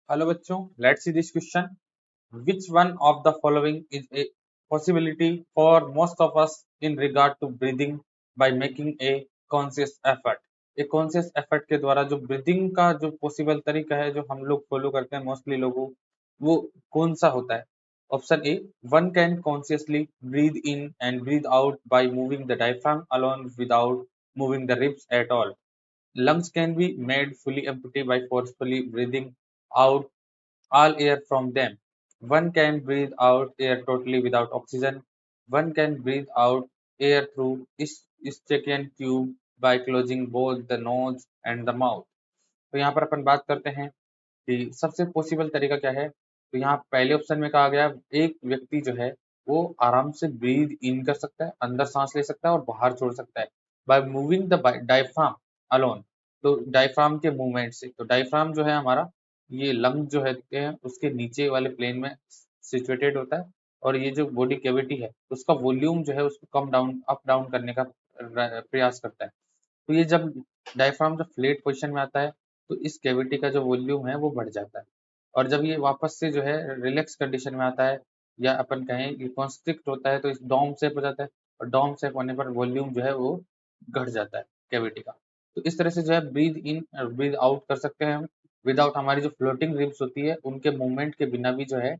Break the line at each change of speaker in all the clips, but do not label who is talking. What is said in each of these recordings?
Hello बच्चों, let's see this question. Which one of the following is a possibility for most of us in regard to breathing by making a conscious effort? एक conscious effort के द्वारा जो breathing का जो possible तरीका है जो हम लोग follow करते हैं mostly लोगों, वो कौन सा होता है? Option A, one can consciously breathe in and breathe out by moving the diaphragm alone without moving the ribs at all. Lungs can be made fully empty by forcefully breathing out all air from them. One can breathe out air totally without oxygen. One can breathe out air through Eustachian tube by closing both the nose and the mouth. तो यहाँ पर अपन बात करते हैं कि सबसे possible तरीका क्या है। तो यहाँ पहले ऑप्शन में कहा गया एक व्यक्ति जो है वो आराम से ब्रीद इन कर सकता है, अंदर सांस ले सकता है और बाहर छोड़ सकता है by moving the diaphragm alone. तो डायफ्राम के मूवमेंट से, तो डायफ्राम जो है हमारा ये लंग जो है उसके नीचे वाले प्लेन में सिचुएटेड होता है और ये जो बॉडी कैविटी है उसका वॉल्यूम जो है उसको कम डाउन अप डाउन करने का प्रयास करता है। तो ये जब डायफ्राम जब फ्लैट पोजीशन में आता है तो इस कैविटी का जो वॉल्यूम है वो बढ़ जाता है और जब ये वापस से जो है रिलैक्स कंडीशन में आता है या अपन कहें कि कॉन्स्ट्रिक्ट होता है तो इस डॉम शेप हो जाता है और डॉम शेप होने पर वॉल्यूम जो है वो घट जाता है कैविटी का। तो इस तरह से जो है ब्रीद इन और ब्रीद आउट कर सकते हैं हम विदाउट हमारी जो फ्लोटिंग रिब्स होती है उनके मूवमेंट के बिना भी जो है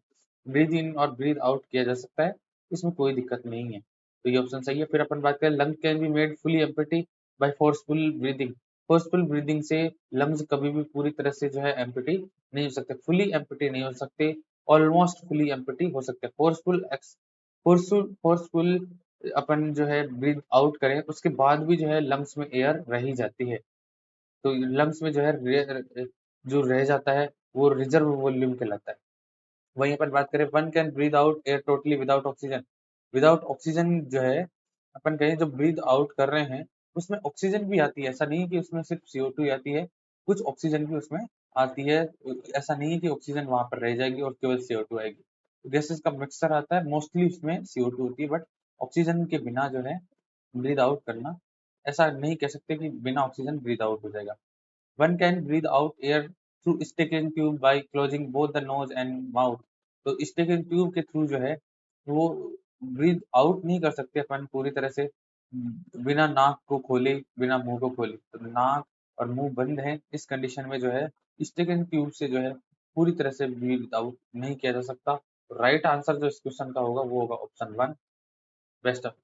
ब्रीद इन और ब्रीद आउट किया जा सकता है। इसमें कोई दिक्कत नहीं है, तो ये ऑप्शन सही है। फिर अपन बात करें lung can be made fully empty by forceful breathing. Forceful breathing से लंग्स कभी भी पूरी तरह से जो है एम्प्टी नहीं हो सकते, फुली एम्प्टी नहीं हो सकते, ऑलमोस्ट फुली एम्प्टी हो सकते हैं। फोर्सफुल अपन जो है ब्रीथ आउट करें उसके बाद भी जो है लंग्स में एयर रह ही जाती है, तो लंग्स में जो है जो रह जाता है वो रिजर्व वॉल्यूम कहलाता है। वहीं अपन बात करें one can breathe out air totally without oxygen. Without oxygen जो है अपन कहें जो ब्रीथ आउट कर रहे हैं उसमें ऑक्सीजन भी आती है, ऐसा नहीं है कि उसमें सिर्फ CO2 आती है, कुछ ऑक्सीजन भी उसमें आती है। ऐसा नहीं है कि ऑक्सीजन वहां पर रह जाएगी और केवल CO2 आएगी। गैसेस का मिक्सचर आता है, मोस्टली उसमें CO2 होती है, बट ऑक्सीजन के बिना जो है ब्रीथ आउट करना ऐसा नहीं कह सकते कि बिना ऑक्सीजन ब्रीथ आउट हो जाएगा। One can breathe out air through Eustachian tube by closing both the nose and mouth। तो Eustachian tube के थ्रू जो है वो ब्रीथ आउट नहीं कर सकते अपन पूरी तरह से बिना नाक को खोले, बिना मुंह को खोले। तो नाक और मुंह बंद है, इस कंडीशन में जो है Eustachian ट्यूब से जो है पूरी तरह से ब्रीथ आउट नहीं किया जा सकता। राइट आंसर जो इस क्वेश्चन का होगा वो होगा ऑप्शन 1। Best of